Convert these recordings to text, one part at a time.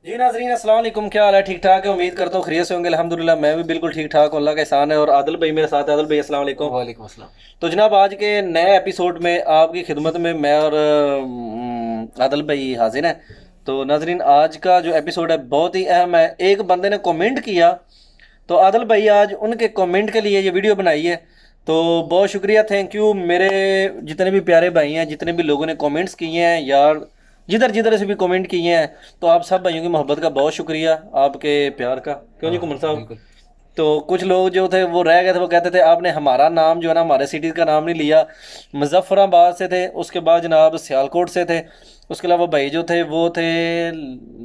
जी नाजरीन अस्सलाम वालेकुम, क्या हाल है? ठीक ठाक है, उम्मीद करता हूँ खैरियत से होंगे। अल्हम्दुलिल्लाह मैं भी बिल्कुल ठीक ठाक हूँ, अल्लाह का एहसान है। और आदिल भाई मेरे साथ है। आदिल भाई अस्सलाम वालेकुम। वालेकुम अस्सलाम। तो जनाब आज के नए एपिसोड में आपकी खिदमत में मैं और आदिल भाई हाजिर हैं। तो नाजरीन आज का जो एपिसोड है बहुत ही अहम है। एक बंदे ने कमेंट किया, तो आदिल भाई आज उनके कमेंट के लिए ये वीडियो बनाई है। तो बहुत शुक्रिया, थैंक यू मेरे जितने भी प्यारे भाई हैं, जितने भी लोगों ने कमेंट्स किए हैं यार, जिधर जिधर से भी कमेंट किए हैं। तो आप सब भाइयों की मोहब्बत का बहुत शुक्रिया, आपके प्यार का, क्यों जी हाँ कुमर साहब। बिल्कुल। तो कुछ लोग जो थे वो रह गए थे, वो कहते थे आपने हमारा नाम जो है ना, हमारे सिटी का नाम नहीं लिया। मुजफ्फराबाद से थे, उसके बाद जनाब सियालकोट से थे। उसके अलावा भाई जो थे वो थे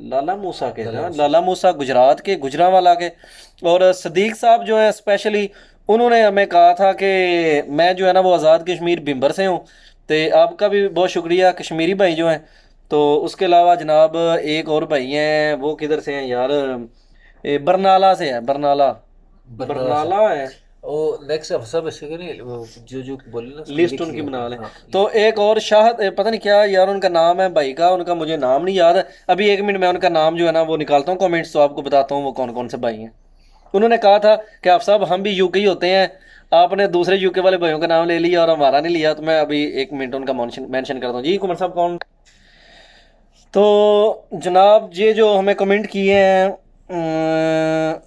लाला मूसा के थे, लाला हाँ, मुसा। लाला मूसा गुजरात के, गुजरांवाला के। और सदीक साहब जो है स्पेशली, उन्होंने हमें कहा था कि मैं जो है ना वो आज़ाद कश्मीर बिम्बर से हूँ। तो आपका भी बहुत शुक्रिया, कश्मीरी भाई जो हैं। तो उसके अलावा जनाब एक और भाई हैं, वो किधर से हैं यार, बरनाला से है, बरनाला। बरनाला से। बरनाला है। वो नेक्स्ट अब सब ऐसे करें, वो जो जो बोले ना उसको लिस्ट लिख उनकी लिया बना करें। लें। हाँ तो लिख लिया एक और शाह, पता नहीं क्या यार उनका नाम है भाई का, उनका मुझे नाम नहीं याद है। अभी एक मिनट में उनका नाम जो है ना वो निकालता हूँ कमेंट्स, तो आपको बताता हूँ वो कौन कौन से भाई हैं। उन्होंने कहा था कि आप साहब हम भी यूके ही होते हैं, आपने दूसरे यूके वाले भाइयों का नाम ले लिया और हमारा नहीं लिया। तो मैं अभी एक मिनट उनका मेंशन करता हूँ। जी कुमार साहब कौन? तो जनाब ये जो हमें कमेंट किए हैं,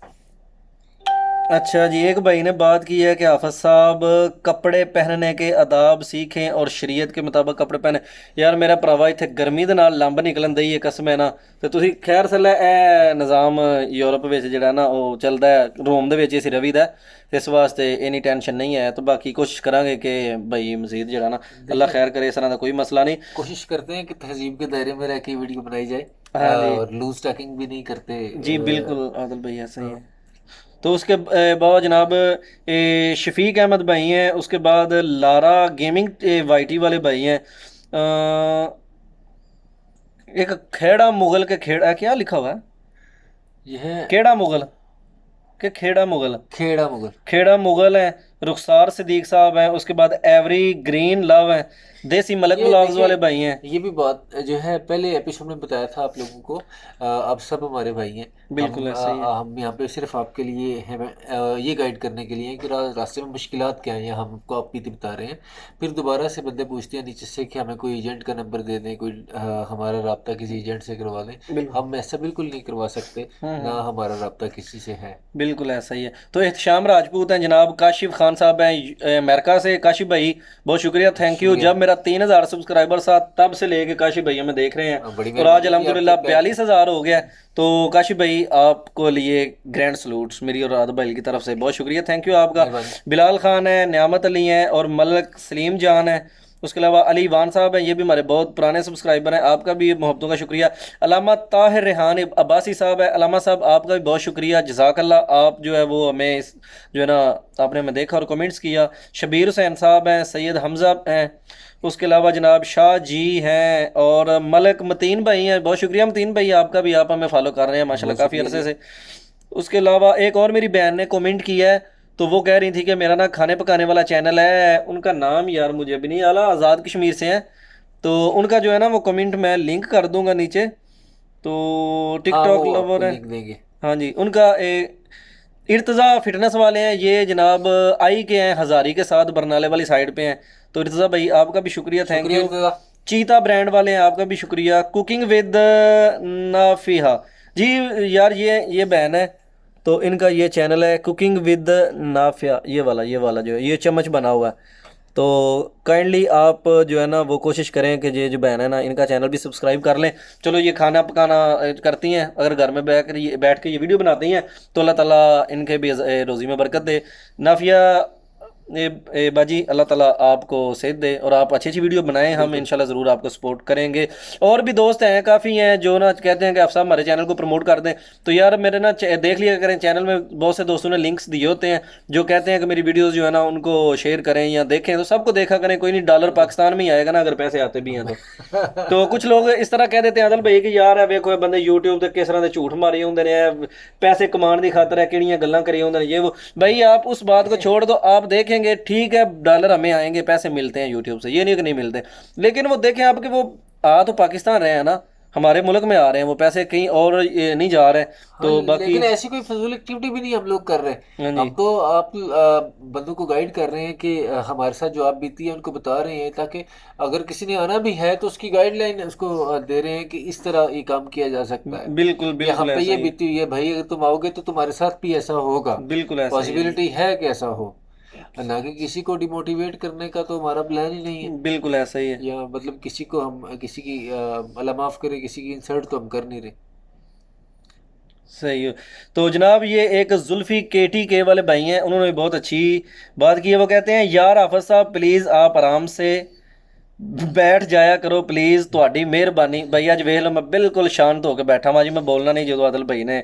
अच्छा जी, एक भाई ने बात की है कि हाफिज साहब कपड़े पहनने के आदाब सीखें और शरीयत के मुताबिक कपड़े पहने। यार मेरा भरावा इत्थे गर्मी ਦੇ ਨਾਲ ਲੰਬ ਨਿਕਲਣ ਦਈ ਹੈ ਕਸਮ ਹੈ ਨਾ। ਤੇ ਤੁਸੀਂ ਖੈਰ ਸਲਾ ਇਹ ਨਿਜ਼ਾਮ ਯੂਰਪ ਵਿੱਚ ਜਿਹੜਾ ਨਾ ਉਹ ਚੱਲਦਾ ਹੈ, ਰੋਮ ਦੇ ਵਿੱਚ ਅਸੀਂ ਰਵੀਦਾ ਹੈ। ਇਸ ਵਾਸਤੇ ਇਨੀ ਟੈਨਸ਼ਨ ਨਹੀਂ ਹੈ। तो बाकी कोशिश करांगे कि भाई मजीद जरा ना, अल्लाह देखें। खैर करे, इस तरह का कोई मसला नहीं। कोशिश करते हैं कि तहजीब के दायरे में रह के वीडियो बनाई जाए, हाँ जी। और लूज टॉकिंग भी नहीं करते। जी बिल्कुल आदिल भाई ऐसा ही हाँ। है। तो उसके बाद जनाब शफीक अहमद भाई हैं, उसके बाद लारा गेमिंग वाईटी वाले भाई हैं। एक खेड़ा मुगल के, खेड़ा क्या लिखा हुआ है? यह है खेड़ा मुगल के, खेड़ा मुगल, खेड़ा मुगल। खेड़ा मुगल है। रुखसार सिद्दीक साहब हैं, उसके बाद एवरी ग्रीन लव हैं। देसी मलक ये व्लॉग्स वाले देखिए, भाई हैं। ये भी बात जो है पहले एपिसोड में बताया था आप लोगों को। अब सब हमारे भाई हैं। बिल्कुल ऐसा ही है। हम यहाँ पे सिर्फ आपके लिए हैं, ये गाइड करने के लिए हैं कि रास्ते में मुश्किलात क्या हैं, या हमको आप बीती बता रहे हैं। फिर दोबारा से बंदे पूछते हैं नीचे से कि हमें कोई एजेंट का नंबर दे दें, कोई हमारा रब्ता किसी एजेंट से करवा दें। बिल्कुल। हम ऐसा बिल्कुल नहीं करवा सकते, ना हमारा रब्ता किसी से है। बिल्कुल ऐसा ही है। तो एहतशाम राजपूत हैं जनाब, काशिफ खान साहब हैं अमेरिका से। काशिफ भाई बहुत शुक्रिया, थैंक यू। शुक्रिया। जब मेरा 3,000 सब्सक्राइबर था तब से लेके काशिफ भाई हमें देख रहे हैं, बड़ी और आज मेहरबानी होगी आपके अल्हम्दुलिल्लाह प्यार की। 42,000 हो गया है। तो काशिफ भाई आपको लिए ग्रैंड सलूट्स मेरी और आदम भाई की तरफ से, बहुत शुक्रिया, थैंक यू आपका। मेहरबानी। बिलाल खान है, नियामत अली हैं और मलक सलीम जान है। उसके अलावा अली वान साहब हैं, ये भी हमारे बहुत पुराने सब्सक्राइबर हैं, आपका भी मोहब्बतों का शुक्रिया। अलामा ताहिर रेहान अब्बासी साहब है, अलामा साहब आपका भी बहुत शुक्रिया, जज़ाकल्लाह। आप जो है वो हमें जो है ना, आपने हमें देखा और कमेंट्स किया। शबीर हुसैन साहब हैं, सैयद हमज़ा हैं। उसके अलावा जनाब शाह जी हैं और मलक मतीन भाई हैं, बहुत शुक्रिया मतीन भाई आपका भी, आप हमें फॉलो कर रहे हैं माशाल्लाह बहुत काफ़ी शुक्रिया अरसे जी। से। उसके अलावा एक और मेरी बहन ने कमेंट किया है, तो वो कह रही थी कि मेरा ना खाने पकाने वाला चैनल है, उनका नाम यार मुझे अभी नहीं आला, आज़ाद कश्मीर से हैं। तो उनका जो है ना वो कमेंट मैं लिंक कर दूंगा नीचे। तो हाँ टिकटॉक वो आपको लवर है। लिंक देंगे। हाँ जी, उनका इर्तज़ा फिटनेस वाले हैं, ये जनाब आई के हैं, हज़ारी के साथ बरनाले वाली साइड पे हैं। तो इर्तज़ा भाई आपका भी शुक्रिया, थैंक शुक्रिया यू। इरतज़ा। चीता ब्रांड वाले हैं, आपका भी शुक्रिया। कुकिंग विद नाफिहा जी, यार ये बहन है, तो इनका ये चैनल है कुकिंग विद नाफिया, ये वाला जो है ये चम्मच बना हुआ है। तो काइंडली आप जो है ना वो कोशिश करें कि ये जो बहन है ना इनका चैनल भी सब्सक्राइब कर लें। चलो ये खाना पकाना करती हैं, अगर घर में बैठ के ये वीडियो बनाती हैं, तो अल्लाह ताला इनके भी रोज़ी में बरकत दे। नाफिया बाजी, अल्लाह ताला आपको सेहत दे और आप अच्छी अच्छी वीडियो बनाएं, हम बिल्कुल। इंशाल्लाह ज़रूर आपको सपोर्ट करेंगे। और भी दोस्त हैं काफ़ी हैं जो ना कहते हैं कि आप साहब हमारे चैनल को प्रमोट कर दें। तो यार मेरे ना देख लिया करें, चैनल में बहुत से दोस्तों ने लिंक्स दिए होते हैं जो कहते हैं कि मेरी वीडियोस जो है ना उनको शेयर करें या देखें। तो सबको देखा करें, कोई नहीं, डॉलर पाकिस्तान में ही आएगा ना अगर पैसे आते भी हैं तो। तो कुछ लोग इस तरह कह देते हैं आदल भाई कि यार ਵੇਖੋ ਇਹ ਬੰਦੇ YouTube ਤੇ किस तरह के झूठ मारे ਹੁੰਦੇ ਨੇ, पैसे कमाने की खातर है किहड़ियां गल्लां करी ਹੁੰਦੇ ਨੇ ये वो। भाई आप उस बात को छोड़ दो, आप देखेंगे ठीक है डॉलर हमें आएंगे, पैसे मिलते हैं यूट्यूब से, ये नहीं कि नहीं मिलते। लेकिन वो देखें आपके वो आ तो पाकिस्तान रहे हैं ना, हमारे मुल्क में आ रहे हैं, वो पैसे कहीं और नहीं जा रहे। हाँ, तो बाकी लेकिन ऐसी कोई फजूल एक्टिविटी भी नहीं हम लोग कर रहे। हाँ जी हम तो आप बंदों को गाइड कर रहे हैं कि हमारे साथ जो आप बीती है उनको बता रहे हैं, ताकि अगर किसी ने आना भी है तो उसकी गाइडलाइन उसको दे रहे हैं कि इस तरह ये काम किया जा सकता है, बिल्कुल या हम बिल्कुल पे ऐसा ये ही है। बीती हुई है भाई, अगर तुम आओगे तो तुम्हारे साथ भी ऐसा होगा, बिल्कुल ऐसा ही है जी। पॉसिबिलिटी है कि ऐसा हो। ना कि किसी को डिमोटिवेट करने का तो हमारा प्लान ही नहीं है, बिल्कुल ऐसा ही है। या मतलब किसी को हम किसी की अल्लाह माफ करे किसी की इंसल्ट तो हम कर नहीं रहे। सही है। तो जनाब ये एक जुल्फी केटी के वाले भाई हैं, उन्होंने भी बहुत अच्छी बात की है। वो कहते हैं यार हाफिज साहब प्लीज़ आप आराम से बैठ जाया करो प्लीज़, ਤੁਹਾਡੀ ਮਿਹਰਬਾਨੀ। भाई अज वेख लो मैं बिल्कुल शांत होकर बैठा वां जी, मैं बोलना नहीं। जो अदल भाई ने,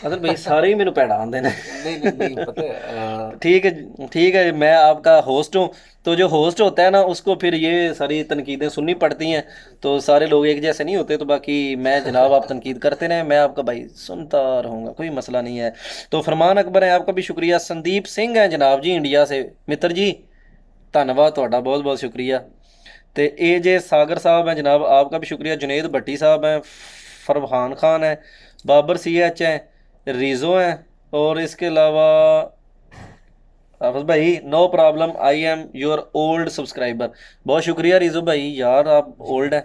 अदल भाई सारे ही मैनू भैड़ा आंदे ने। नहीं नहीं नहीं, पता है ठीक है ठीक है, मैं आपका होस्ट हूँ। तो जो होस्ट होता है ना, उसको फिर ये सारी तनकीदें सुननी पड़ती हैं। तो सारे लोग एक जैसे नहीं होते। तो बाकी मैं जनाब, आप तनकीद करते रहें, मैं आपका भाई सुनता रहूँगा, कोई मसला नहीं है। तो फरमान अकबर है, आपका भी शुक्रिया। संदीप सिंह है जनाब जी इंडिया से, मित्र जी धन्यवाद ਤੁਹਾਡਾ, बहुत बहुत शुक्रिया। तो ए जे सागर साहब हैं जनाब, आपका भी शुक्रिया। जुनेद भट्टी साहब हैं, फरहान खान है, बाबर सी एच हैं, रीज़ो हैं, और इसके अलावा हाफिज भाई no problem, I am your old subscriber. बहुत शुक्रिया रीज़ो भाई, यार आप ओल्ड हैं,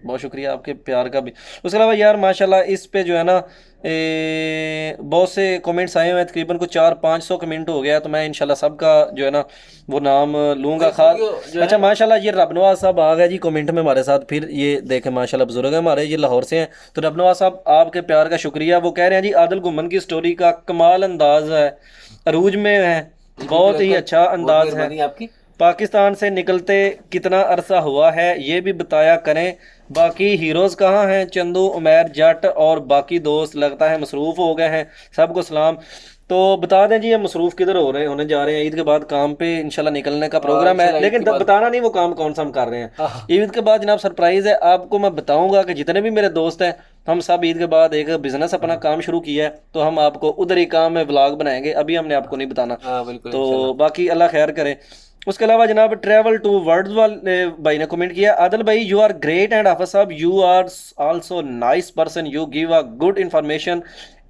बहुत शुक्रिया आपके प्यार का भी। उसके अलावा यार माशाल्लाह इस पे जो है ना बहुत से कमेंट्स आए हुए हैं, तकरीबन कुछ 400-500 कमेंट हो गया। तो मैं इंशाल्लाह सबका जो है ना वो नाम लूँगा भाई खास। वीडियो जो अच्छा है। माशाल्लाह ये रबनवाज साहब आ गए जी कमेंट में हमारे साथ। फिर ये देखें माशाल्लाह बुजुर्ग है हमारे, ये लाहौर से हैं। तो रबनवाज साहब आपके प्यार का शुक्रिया। वो कह रहे हैं जी आदिल घुमन की स्टोरी का कमाल अंदाज है, अरूज में है, जी बहुत बिल्कुल ही अकर, अच्छा बहुत अंदाज है। मेहरबानी आपकी। पाकिस्तान से निकलते कितना अरसा हुआ है ये भी बताया करें। बाकी हीरोज़ कहाँ हैं, चंदू उमैर जट और बाकी दोस्त लगता है मसरूफ़ हो गए हैं। सबको सलाम। तो बता दें जी, ये मसरूफ़ किधर हो रहे हैं, होने जा रहे हैं ईद के बाद काम पे इंशाल्लाह निकलने का प्रोग्राम है। इंशाल्लाह ईद लेकिन के बाद। बताना नहीं वो काम कौन सा हम कर रहे हैं। हाँ हाँ। ईद के बाद जनाब सरप्राइज़ है आपको, मैं बताऊंगा कि जितने भी मेरे दोस्त हैं, हम सब ईद के बाद एक बिज़नेस अपना हाँ काम शुरू किया है। तो हम आपको उधर ही काम में व्लॉग बनाएंगे, अभी हमने आपको नहीं बताना। हाँ, बिल्कुल तो इंशाल्लाह। बाकी अल्लाह खैर करे। उसके अलावा जनाब ट्रैवल टू वर्ल्ड वाले भाई ने कमेंट किया, आदिल भाई you are great and Hafiz साहब you are also nice person, you give a good information.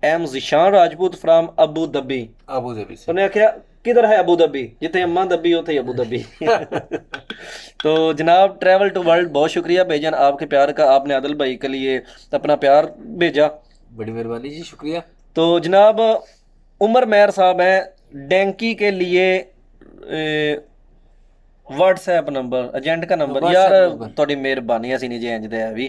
Am Zishan Rajput from Abu Dhabi. Abu Dhabi से। उन्हें आख्या किधर है अबू धाबी, जिथे अम्मा दबी उथे अबू धाबी। तो जनाब ट्रैवल टू वर्ल्ड बहुत शुक्रिया बेजन आपके प्यार का, आपने आदिल भाई के लिए अपना प्यार भेजा। बड़ी मेहरबानी जी, शुक्रिया। तो जनाब उमर मैर साहब हैं डेंकी के लिए व्हाट्सएप नंबर एजेंट का नंबर, यार व्हाट्सएप नंबर। थोड़ी मेहरबानी ਅਸੀਂ नहीं जी इंज दे अभी।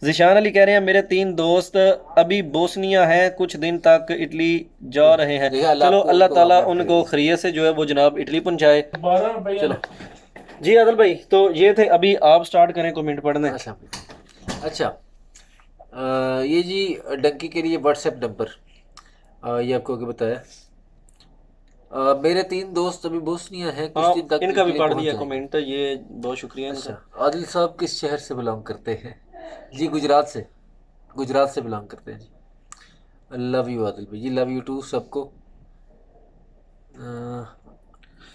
जिशान अली कह रहे हैं मेरे 3 दोस्त अभी बोस्निया हैं, कुछ दिन तक इटली जा रहे हैं। देखिए अल्लाह चलो आपको अल्लाह उनको ताला कामयाब उनको करेगी। खैरियत से जो है वो जनाब इटली पहुंचाए। चलो जी आदिल भाई, तो ये थे, अभी आप स्टार्ट करें कमेंट पढ़ने। अच्छा अच्छा। ये जी डंकी के लिए व्हाट्सएप नंबर, ये आपको आगे बताया। मेरे 3 दोस्त अभी बोस्निया हैं, कुछ हाँ दिन तक इनका भी इटली पढ़ पहुंच दिया जाएंगे। कमेंट, ये बहुत शुक्रिया इनका। अच्छा, आदिल साहब किस शहर से बिलोंग करते हैं? जी गुजरात से, गुजरात से बिलोंग करते हैं जी। लव यू आदिल भाई जी, लव यू टू सबको।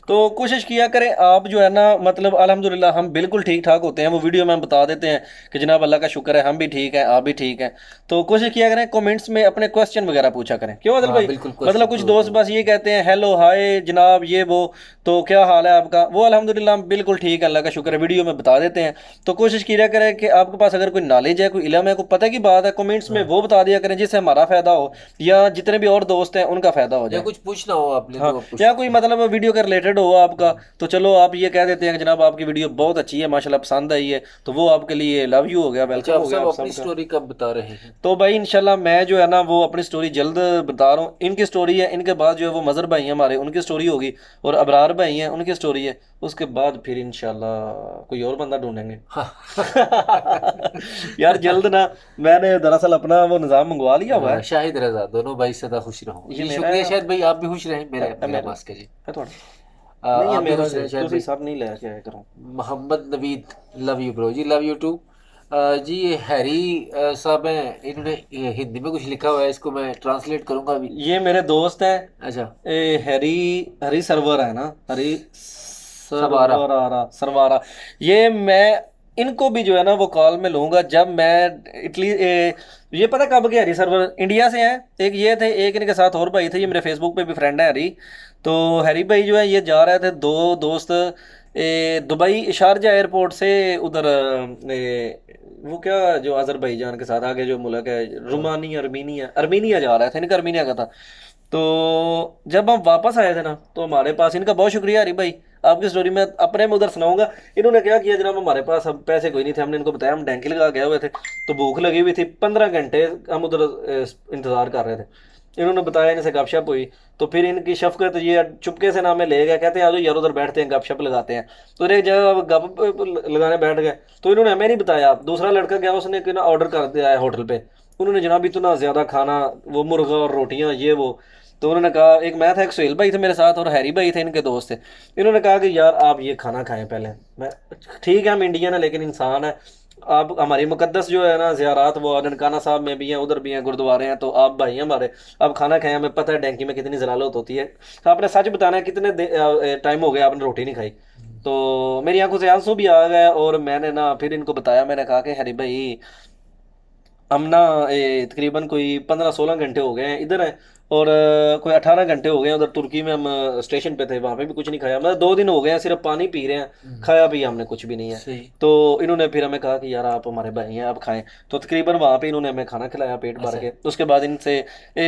तो कोशिश किया करें आप जो है ना, मतलब अल्हम्दुलिल्लाह हम बिल्कुल ठीक ठाक होते हैं। वो वीडियो में हम बता देते हैं कि जनाब अल्लाह का शुक्र है हम भी ठीक हैं, आप भी ठीक हैं। तो कोशिश किया करें कमेंट्स में अपने क्वेश्चन वगैरह पूछा करें, क्यों आदिल हाँ भाई? बिल्कुल, मतलब क्वेश्चन कुछ दोस्त तो बस ये कहते हैं हेलो हाय जनाब ये वो, तो क्या हाल है आपका? वो अल्हम्दुलिल्लाह हम बिल्कुल ठीक है, अल्लाह का शुक्र है, वीडियो में बता देते हैं। तो कोशिश किया करें कि आपके पास अगर कोई नॉलेज है, कोई इल्म है, कोई पता की बात है, कमेंट्स में हाँ, वो बता दिया करें जिससे हमारा फ़ायदा हो या जितने भी और दोस्त हैं उनका फ़ायदा हो या जाए। कुछ पूछना हो आपने हाँ, तो आप पूछ या कोई सकते हैं। मतलब वीडियो के रिलेटेड हो आपका, तो चलो आप ये कह देते हैं कि जनाब आपकी वीडियो बहुत अच्छी है माशाल्लाह पसंद आई है, तो वो आपके लिए लव यू हो गया, अच्छा, वेलकम आप हो गया सब आप अपनी सबका। स्टोरी कब बता रहे हैं? तो भाई इंशाल्लाह मैं जो है ना वो अपनी स्टोरी जल्द बता रहा हूँ। इनकी स्टोरी है, इनके बाद जो है वो मज़र भाई हैं हमारे, उनकी स्टोरी होगी, और अबरार भाई हैं उनकी स्टोरी है। उसके बाद फिर इंशाल्लाह कोई और बंदा ढूंढेंगे। यार जल्द ना, मैंने दरअसल अपना वो निज़ाम मंगवा लिया हुआ है। शाहिद रजा, दोनों भाई सदा खुश रहो ये जी। मेरा शुक्रिया है, शाहिद भाई, आप भी खुश रहें। मेरा मेरा मेरा मास्क है जी। है थोड़ा नहीं है आप भी मेरा खुश जी, रहें शाहिद तुसी भाई। सब नहीं लेके आया करो। Mohammad Naveed, love you bro ji, love you too. जी ये हैरी साहब हैं, इन्होंने हिंदी में कुछ लिखा हुआ है, इसको मैं ट्रांसलेट करूंगा अभी। ये मेरे दोस्त हैं, अच्छा। हरी हरी सरवर है ना, हरी सवारा। सरवरारा सरवारा। ये मैं इनको भी जो है ना वो कॉल में लूंगा जब मैं इटली ये पता कब के हरी सर्वर इंडिया से हैं। एक ये थे, एक इनके साथ और भाई थे, ये मेरे फेसबुक पे भी फ्रेंड है हरी। तो हरी भाई जो है ये जा रहे थे दो दोस्त दुबई शारजा एयरपोर्ट से उधर वो क्या जो अजरबईजान के साथ आगे जो मुल्क है, हाँ। रोमानिया अर्मीनिया अर्मीनिया जा रहा था, इनका अर्मीनिया का था। तो जब हम वापस आए थे ना तो हमारे पास, इनका बहुत शुक्रिया हरी भाई, आपकी स्टोरी मैं अपने में उधर सुनाऊंगा। इन्होंने क्या किया जनाब, हमारे पास अब पैसे कोई नहीं थे, हमने इनको बताया हम डैंकी लगा गए हुए थे, तो भूख लगी हुई थी, 15 घंटे हम उधर इंतजार कर रहे थे। इन्होंने बताया, इनसे गपशप हुई, तो फिर इनकी शफकत ये चुपके से ना में ले गया, कहते हैं आ जाओ यार उधर बैठते हैं गपशप लगाते हैं। तो एक जगह गप लगाने बैठ गए, तो इन्होंने हमें नहीं बताया, दूसरा लड़का गया उसने कि ना ऑर्डर कर दिया है होटल पे। उन्होंने जनाब इतना ज़्यादा खाना, वो मुर्गा और रोटियां ये वो। तो उन्होंने कहा, एक मैं था, एक सुहेल भाई थे मेरे साथ और हैरी भाई थे इनके दोस्त थे। इन्होंने कहा कि यार आप ये खाना खाएं पहले। मैं, ठीक है हम इंडियन है लेकिन इंसान है, आप हमारी मुकद्दस जो है ना ज़ियारात वो ननकाना साहब में भी हैं, उधर भी हैं, गुरुद्वारे हैं, तो आप भाई हैं हमारे, आप खाना खाएं, हमें पता है डैंकी में कितनी जलालत होती है। तो आपने सच बताना है कितने टाइम हो गया आपने रोटी नहीं खाई। तो मेरी आंखों से आंसू भी आ गए और मैंने ना फिर इनको बताया, मैंने कहा कि हरी भाई हम ना तकरीबन कोई 15-16 घंटे हो गए हैं इधर हैं, और कोई 18 घंटे हो गए हैं उधर तुर्की में, हम स्टेशन पे थे, वहाँ पे भी कुछ नहीं खाया, मतलब 2 दिन हो गए हैं सिर्फ पानी पी रहे हैं, हम्म, खाया भी हमने कुछ भी नहीं है। सही। तो इन्होंने फिर हमें कहा कि यार आप हमारे भाई हैं आप खाएं। तो तकरीबन वहाँ पे इन्होंने हमें खाना खिलाया पेट भर अच्छा। के। उसके बाद इनसे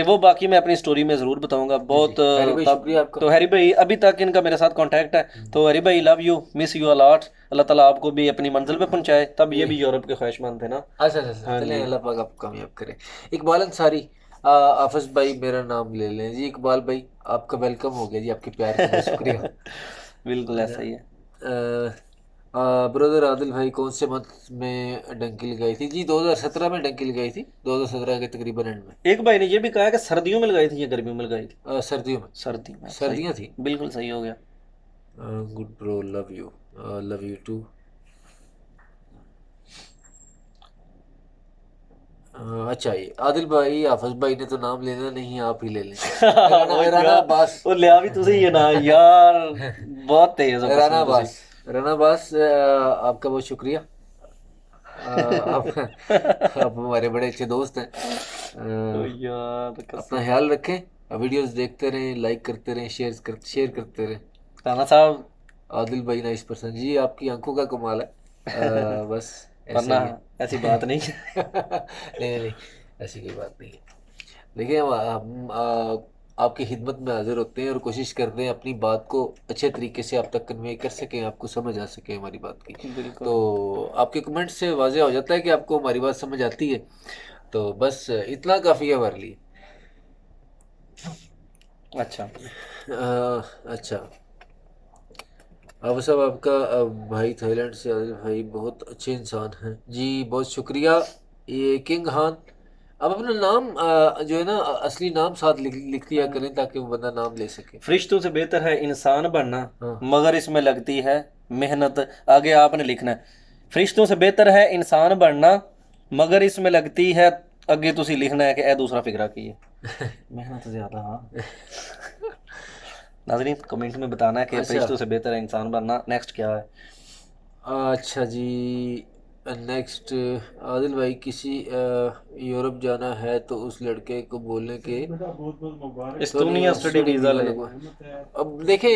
वो बाकी मैं अपनी स्टोरी में ज़रूर बताऊंगा जी जी, बहुत हैरी भाई तब। शुक्रिया आपका। तो हैरी भाई अभी तक इनका मेरे साथ कांटेक्ट है। हम्म, तो हैरी भाई love you, miss you a lot. Allah ताला आपको भी अपनी मंजिल पे पहुंचाए, तब ये जी। भी यूरोप के ख्वाहिशमंद थे ना। अच्छा अच्छा अच्छा, हाँ चलें जी। अल्लाह पाक आपको कामयाब करे। इकबाल अंसारी, आफस भाई मेरा नाम ले लें जी। इकबाल भाई आपका वेलकम हो गया जी, आपके प्यार का बहुत शुक्रिया। बिल्कुल ऐसा ही है। ब्रदर आदिल भाई कौन से मंथ में डंकी लगाई थी जी? 2017 में डंकी लगाई थी, 2017 के तकरीबन एंड में। एक भाई ने ये भी कहा कि सर्दियों में लगाई थी या गर्मियों में लगाई थी। सर्दियों में। सर्दी में, सही। सर्दियाँ थी। बिल्कुल सही हो गया। Good bro, love you, love you too. अच्छा, ये आदिल भाई हाफिज भाई ने तो नाम लेना नहीं, आप ही ले लें। ओ राना यार, अब्बास। वो लिया भी तुझे ये ना यार, बहुत तेज हो राना कसम तुझे। अब्बास, राना अब्बास, आपका बहुत शुक्रिया। आप हमारे बड़े अच्छे दोस्त हैं। ओ अ, यार अपना कसम। ख्याल रखें, वीडियोस देखते रहें, लाइक करते रहें, शेयर करते रहें। राणा साहब। आदिल भाई नाइस पर्सन जी, आपकी आंखों का कमाल है। बस ऐसा वरना ही है। ऐसी बात नहीं। नहीं नहीं नहीं, ऐसी कोई बात नहीं है। देखिए हम आपकी खिदमत में हाजिर होते हैं और कोशिश करते हैं अपनी बात को अच्छे तरीके से आप तक कन्वे कर सकें, आपको समझ आ सके हमारी बात की। बिल्कुल। तो आपके कमेंट से वाजह हो जाता है कि आपको हमारी बात समझ आती है। तो बस इतना काफ़ी है हमारे लिए। अच्छा। अच्छा, अब सब आपका भाई थाईलैंड से आदिल भाई बहुत अच्छे इंसान हैं जी, बहुत शुक्रिया। ये किंग हान, अब अपना नाम जो है ना असली नाम साथ लिख दिया करें ताकि वो बंदा नाम ले सके। फरिश्तों से बेहतर है इंसान बनना, हाँ। मगर इसमें लगती है मेहनत। आगे आपने लिखना है, फरिश्तों से बेहतर है इंसान बनना, मगर इसमें लगती है, ਅੱਗੇ ਤੁਸੀਂ ਲਿਖਣਾ है कि ए दूसरा फिक्रा की है, मेहनत ज़्यादा। हाँ नाजरीन कमेंट में बताना है कि अच्छा। फरिश्तों से बेहतर है इंसान बनना, नेक्स्ट क्या है। अच्छा जी, नेक्स्ट, आदिल भाई किसी यूरोप जाना है तो उस लड़के को बोलने के इस्तोनिया स्टडी स्टडी वीज़ा वीज़ा ले। लगवा। अब देखें,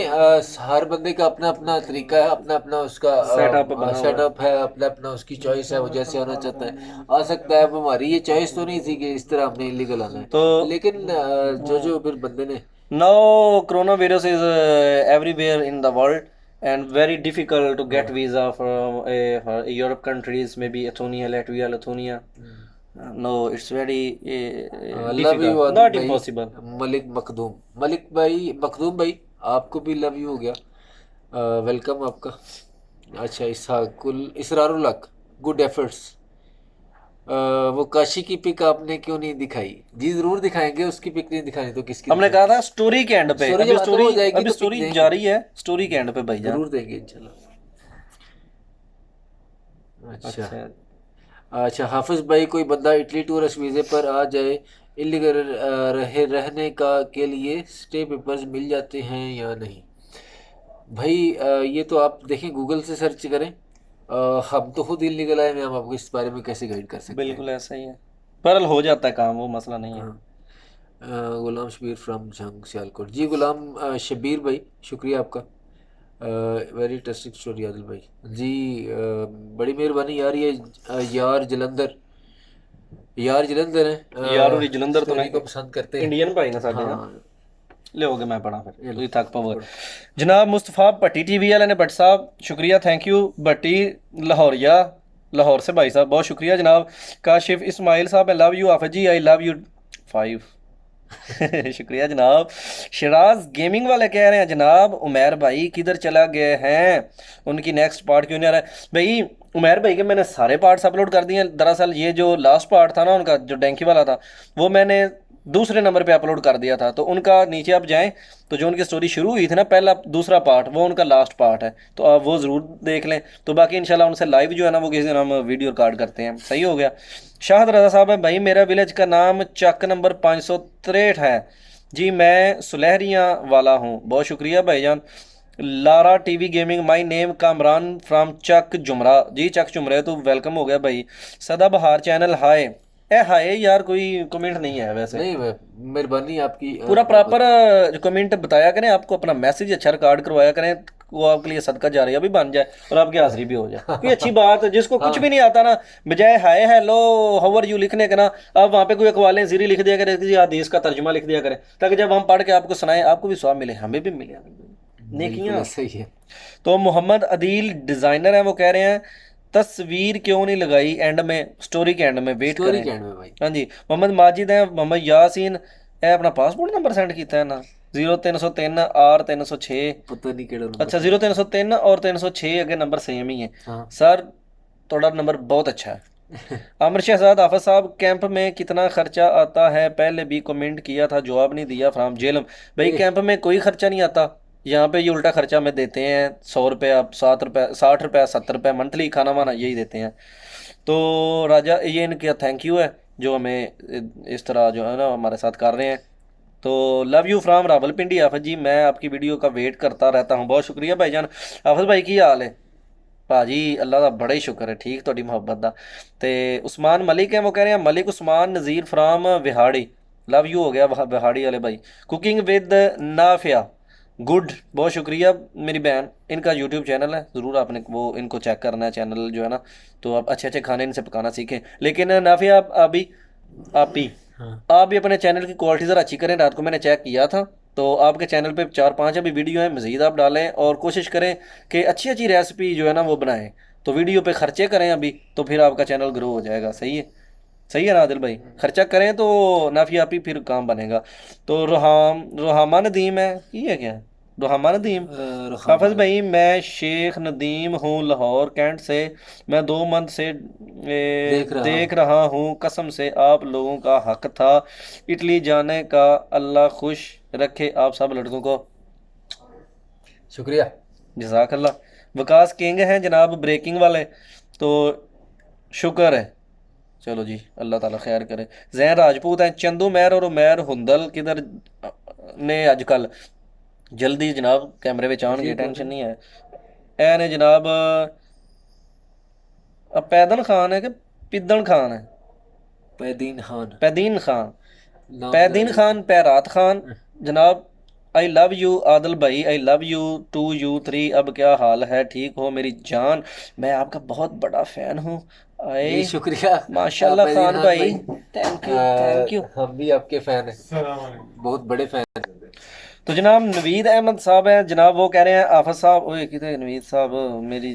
हर बंदे का अपना अपना तरीका है, अपना अपना उसका सेटअप बना हुआ है। सेटअप है, अपना अपना उसकी चॉइस है, वो जैसे आना चाहता है आ सकता है। अब हमारी ये चॉइस तो नहीं थी कि इस तरह हमने इलीगल आना तो है, लेकिन जो जो फिर बंदे ने। now coronavirus is everywhere in the world and very difficult to get हाँ। visa for Europe countries, maybe Estonia, Latvia, Lithuania. No, it's very love you difficult, Adil not भाई। impossible. मलिक मखदूम, मलिक भाई मखदूम भाई, आपको भी लव यू हो गया, वेलकम आपका। अच्छा, इसहाकुल इसरारुल हक, गुड एफर्ट्स। वो काशी की पिक आपने क्यों नहीं दिखाई जी? जरूर दिखाएंगे, उसकी पिक नहीं दिखानी तो किसकी हमने कहा दिखाएंगे? था स्टोरी के एंड पे, स्टोरी अभी जब खत्म स्टोरी, हो जाएगी अभी तो पिक स्टोरी देंगे, जारी है, स्टोरी के एंड पे भाईजान। जरूर देंगे इंशाल्लाह। अच्छा। अच्छा। अच्छा, हाफिज भाई कोई बंदा इटली टूरिस्ट वीज़े पर आ जाए, इलीगल रहने का के लिए स्टे पेपर्स मिल जाते हैं या नहीं? भाई ये तो आप देखें, गूगल से सर्च करें, हम तो खुद इलीगल आए हैं, हम आपको इस बारे में कैसे गाइड कर सकते हैं। बिल्कुल ऐसा ही है, पर हो जाता है काम, वो मसला नहीं है। हाँ। गुलाम शबीर फ्रॉम जंग सियालकोट। जी गुलाम शबीर भाई, शुक्रिया आपका। वेरी इंटरेस्टिंग स्टोरी आदिल भाई। जी बड़ी मेहरबानी यार। ये यार जलंधर यार है, और जलंधर तो स्टोरी नहीं, को पसंद करते हैं। इंडियन भाई ना साडे ना, हाँ, ले हो गए मैं पढ़ा फिर ये लो तुझी थक पवे। पढ़ो। जनाब मुस्तफ़ा भट्टी टीवी वाले ने, भट्ट साहब शुक्रिया, थैंक यू भट्टी लाहौरिया, लाहौर से भाई साहब बहुत शुक्रिया जनाब। काशिफ इस्माइल साहब I love you, Afid ji I love you 5 शुक्रिया जनाब। शराज गेमिंग वाले कह रहे हैं जनाब उमैर भाई किधर चला गए हैं, उनकी नेक्स्ट पार्ट क्यों नहीं आ रहा है भाई। उमैर भाई के मैंने सारे पार्ट्स अपलोड कर दिए हैं, दरअसल ये जो लास्ट पार्ट था ना उनका, जो डैंकी वाला था, वो मैंने दूसरे नंबर पे अपलोड कर दिया था, तो उनका नीचे आप जाएं तो जो उनकी स्टोरी शुरू हुई थी ना, पहला दूसरा पार्ट, वो उनका लास्ट पार्ट है, तो आप वो ज़रूर देख लें। तो बाकी इंशाल्लाह उनसे लाइव जो है ना वो किसी दिन हम वीडियो रिकॉर्ड करते हैं। सही हो गया। शाहद रजा साहब है भाई, मेरा विलेज का नाम चक नंबर 563 है जी, मैं सुलहरिया वाला हूँ, बहुत शुक्रिया भाईजान। Lara TV gaming, my name Kamran from Chak Jhumra, जी चक जुमरे, तो वेलकम हो गया भाई। सदाबहार चैनल हाय, ए हाय यार कोई कमेंट नहीं है वैसे, नहीं, मेहरबानी आपकी। पूरा प्रॉपर कमेंट बताया करें, आपको अपना मैसेज अच्छा रिकॉर्ड करवाया करें, वो आपके लिए सदका जारिया भी बन जाए और आपकी हाजिरी भी हो जाए, कोई अच्छी बात। जिसको कुछ भी हाँ नहीं आता ना, बजाय hi hello how are you लिखने के ना, आप वहाँ पे कोई अकवालें ज़ीरी लिख दिया करें, किसी हदीस का तर्जुमा लिख दिया करें, ताकि जब हम पढ़ के आपको सुनाएं आपको भी स्वाब मिले, हमें भी मिले बिल्कुल नेकियां। ऐसा ही है। तो मोहम्मद अदील डिज़ाइनर हैं, वो कह रहे हैं तस्वीर क्यों नहीं लगाई एंड में, स्टोरी के एंड में वेट स्टोरी करें। के एंड में भाई। हाँ जी। मोहम्मद माजिद हैं, मोहम्मद यासीन है, अपना पासपोर्ट नंबर सेंड किया है ना, 0303 R 306। पता नहीं केड़ा नंबर अच्छा से। 0303 और 306 अगे नंबर सेम ही है हाँ। सर, थोड़ा नंबर बहुत अच्छा है। आमिर शहजाद आफत साहब, कैंप में कितना खर्चा आता है, पहले भी कमेंट किया था जवाब नहीं दिया फ्राम जेलम। भाई ए, कैंप में कोई खर्चा नहीं आता, यहाँ पे ये उल्टा खर्चा में देते हैं, 100 रुपये, 7 रुपये, 60 रुपये, 70 रुपये मंथली खाना वाना यही देते हैं। तो राजा ये इनका थैंक यू है जो हमें इस तरह जो है ना हमारे साथ कर रहे हैं। तो लव यू फ्राम रावलपिंडी आफत जी, मैं आपकी वीडियो का वेट करता रहता हूँ, बहुत शुक्रिया भाईजान। आफत भाई की हाल है भाजी, अल्लाह का बड़ा ही शुक्र है, ठीक थोड़ी मोहब्बत दा। ते उस्मान मलिक है, वो कह रहे हैं मलिक उस्मान नज़ीर फ्राम विहाड़ी, लव यू हो गया विहाड़ी वाले भाई। कुकिंग विद नाफिया, गुड, बहुत शुक्रिया मेरी बहन। इनका यूट्यूब चैनल है, ज़रूर आपने वो इनको चेक करना है चैनल जो है ना, तो आप अच्छे अच्छे खाने इनसे पकाना सीखें। लेकिन नाफिया आप ही हाँ। आप भी अपने चैनल की क्वालिटी ज़रा अच्छी करें, रात को मैंने चेक किया था, तो आपके चैनल पे 4-5 अभी वीडियो हैं, मज़ीद आप डालें और कोशिश करें कि अच्छी अच्छी रेसिपी जो है ना वो बनाएं, तो वीडियो पे खर्चे करें अभी, तो फिर आपका चैनल ग्रो हो जाएगा। सही है, सही है ना आदिल भाई, खर्चा करें तो नाफी आप ही फिर काम बनेगा। तो रोहामा नदीम है, ये है क्या, रोहामा नदीम। हाफिज रुखामा। भाई मैं शेख नदीम हूँ लाहौर कैंट से, मैं 2 मंथ से देख रहा देख हूँ। रहा हूँ, कसम से आप लोगों का हक था इटली जाने का, अल्लाह खुश रखे आप सब लड़कों को, शुक्रिया। जज़ाकल्लाह। विकास किंग हैं जनाब ब्रेकिंग वाले, तो शुक्र है, चलो जी अल्लाह ताला खैर करे। जैन राजपूत हैं, चंदू मेहर और उमैर हुंदल किधर ने अजकल, जल्दी जनाब कैमरे में ये आउणगे, कौन टेंशन है? नहीं है। ए ने जनाब पैदन खान है कि पिदन खान है, पैदीन खान। पैदीन खान, नाम जरा पैदीन गलत खान पैरात खान जनाब। आई लव यू आदिल भाई, I love you too you three, अब क्या हाल है, ठीक हो मेरी जान, मैं आपका बहुत बड़ा फ़ैन हूँ। आए जी शुक्रिया। माशाल्लाह पैदीन खान खान भाई, भाई, थैंक यू थैंक यू। हम भी आपके फैन हैं, बहुत बड़े फैन हैं। तो जनाब नवीद अहमद साहब हैं जनाब, वो कह रहे हैं आफत साहब, ओए कितने नवीद साहब मेरी,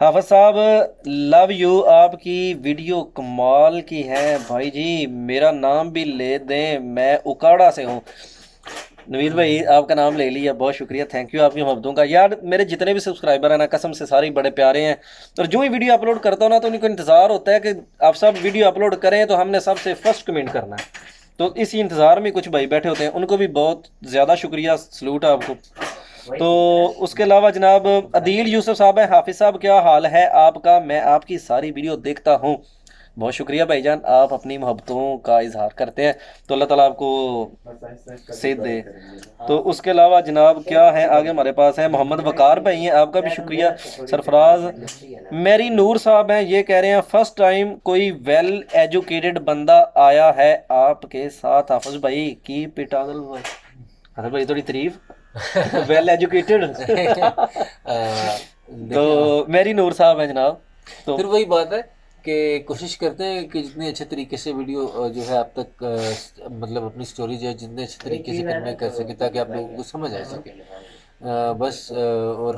हाफिज साहब लव यू, आपकी वीडियो कमाल की है भाई जी, मेरा नाम भी ले दें, मैं उकाड़ा से हूँ। नवीद भाई आपका नाम ले लिया, बहुत शुक्रिया, थैंक यू आपकी मोहब्बतों का। यार मेरे जितने भी सब्सक्राइबर हैं ना, कसम से सारे बड़े प्यारे हैं, और जो ही वीडियो अपलोड करता हूँ ना तो उनको इंतज़ार होता है कि आप सब वीडियो अपलोड करें तो हमने सबसे फर्स्ट कमेंट करना है, तो इसी इंतज़ार में कुछ भाई बैठे होते हैं, उनको भी बहुत ज़्यादा शुक्रिया, सलूट है आपको। तो उसके अलावा जनाब अदील यूसुफ साहब हैं, हाफिज़ साहब क्या हाल है आपका, मैं आपकी सारी वीडियो देखता हूँ, बहुत शुक्रिया भाईजान, आप अपनी मोहब्बतों का इजहार करते हैं, तो अल्लाह ताला आपको सेध दे। तो उसके अलावा जनाब क्या है आगे हमारे पास है मोहम्मद वकार भाई हैं, आपका भी शुक्रिया। सरफराज मेरी नूर साहब हैं, ये कह रहे हैं फर्स्ट टाइम कोई वेल एजुकेटेड बंदा आया है आपके साथ। हाफिज भाई की पिटादल भाई, हाफिज भाई थोड़ी तारीफ वेल एजुकेटेड तो देखिए मेरी नूर साहब हैं जनाब। तो फिर वही बात है कि कोशिश करते हैं कि जितने अच्छे तरीके से वीडियो जो है आप तक मतलब अपनी स्टोरी जो है जितने अच्छे तरीके से कन्वे कर सके ताकि आप लोगों को समझ आ सके। बस और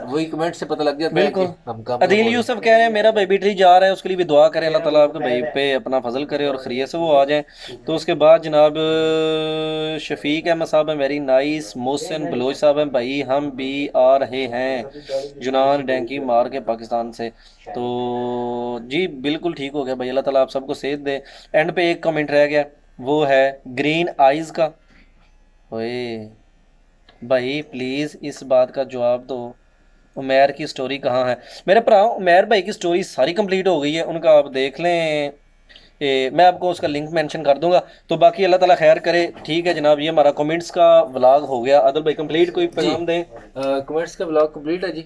वही कमेंट से पता लग जाता है कि बिल्कुल। हम काम अदील यूसुफ कह रहे हैं मेरा भाई बिटरी जा रहा है, उसके लिए भी दुआ करें, अल्लाह ताला आपके भाई पे अपना फजल करे और खैरियत से वो आ जाए। तो उसके बाद जनाब शफीक अहमद साहब हैं, वेरी नाइस। मोहसिन बलोच साहब हैं, भाई हम भी आ रहे हैं जुनान डैंकी मार के पाकिस्तान से। तो जी बिल्कुल ठीक हो गया भाई, अल्लाह ताला आप सबको सेध दे। एंड पे एक कमेंट रह गया, वो है ग्रीन आइज़ का। ओए भाई प्लीज़ इस बात का जवाब दो, उमैर की स्टोरी कहाँ है? मेरे भरा उमैर भाई की स्टोरी सारी कंप्लीट हो गई है, उनका आप देख लें। मैं आपको उसका लिंक मेंशन कर दूंगा। तो बाकी अल्लाह ताला खैर करे। ठीक है जनाब, ये हमारा कमेंट्स का व्लॉग हो गया। अदल भाई कंप्लीट कोई जी पैगाम दें? कमेंट्स का ब्लॉग कंप्लीट है जी।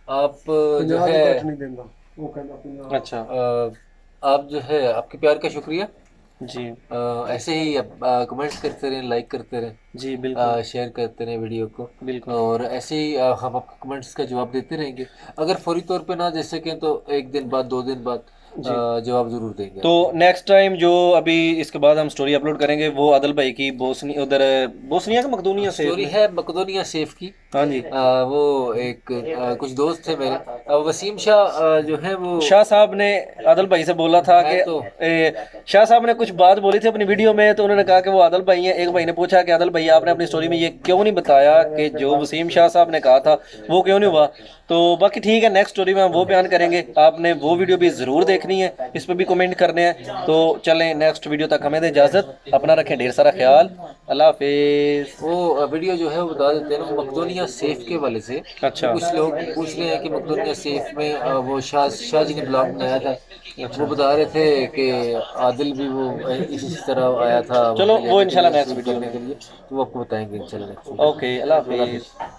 आप जो है अच्छा आप जो है आपके प्यार का शुक्रिया। जी ऐसे ही आप कमेंट्स करते रहें, लाइक करते रहें, जी बिल्कुल शेयर करते रहें वीडियो को। बिल्कुल। और ऐसे ही हम आपके कमेंट्स का जवाब देते रहेंगे। अगर फौरी तौर पे ना दे सकें तो एक दिन बाद 2 दिन बाद जी जवाब ज़रूर देंगे तो आपको। नेक्स्ट टाइम जो अभी इसके बाद हम स्टोरी अपलोड करेंगे वो अदल भाई की बोसनी उधर बोसनिया का मकदूनिया से स्टोरी में। है मकदोनिया सेफ की। हाँ जी। वो एक कुछ दोस्त थे मेरे, वसीम शाह जो है वो शाह साहब ने आदल भाई से बोला था कि है तो शाह साहब ने कुछ बात बोली थी अपनी वीडियो में, तो उन्होंने कहा कि वो आदल भाई हैं। एक भाई ने पूछा कि आदल भाई आपने अपनी स्टोरी में ये क्यों नहीं बताया कि जो वसीम शाह साहब ने कहा था वो क्यों नहीं हुआ? तो बाकी ठीक है, नेक्स्ट स्टोरी में हम वो बयान करेंगे। आपने वो वीडियो भी ज़रूर देखनी है, इस पर भी कमेंट करने हैं। तो चलें नेक्स्ट वीडियो तक हमें दें इजाज़त, अपना रखें ढेर सारा ख्याल। अल्लाह हाफिज़। वो वीडियो जो है वो बता देते हैं ना मकदोनिया सेफ के वाले से। अच्छा कुछ लोग पूछ रहे हैं कि मकदोनिया सेफ में वो शाह जी ने ब्लॉग बनाया था। वो अच्छा बता रहे थे कि आदिल भी वो इसी तरह आया था वहाँ चलो पे वो लेने के इंशाल्लाह लिए नेक्स्ट शूट वीडियो करने में। के लिए। तो वो आपको बताएंगे इंशाल्लाह नेक्स्ट वीडियो में। ओके अल्लाह अल्लाह हाफिज़। हाफिज़।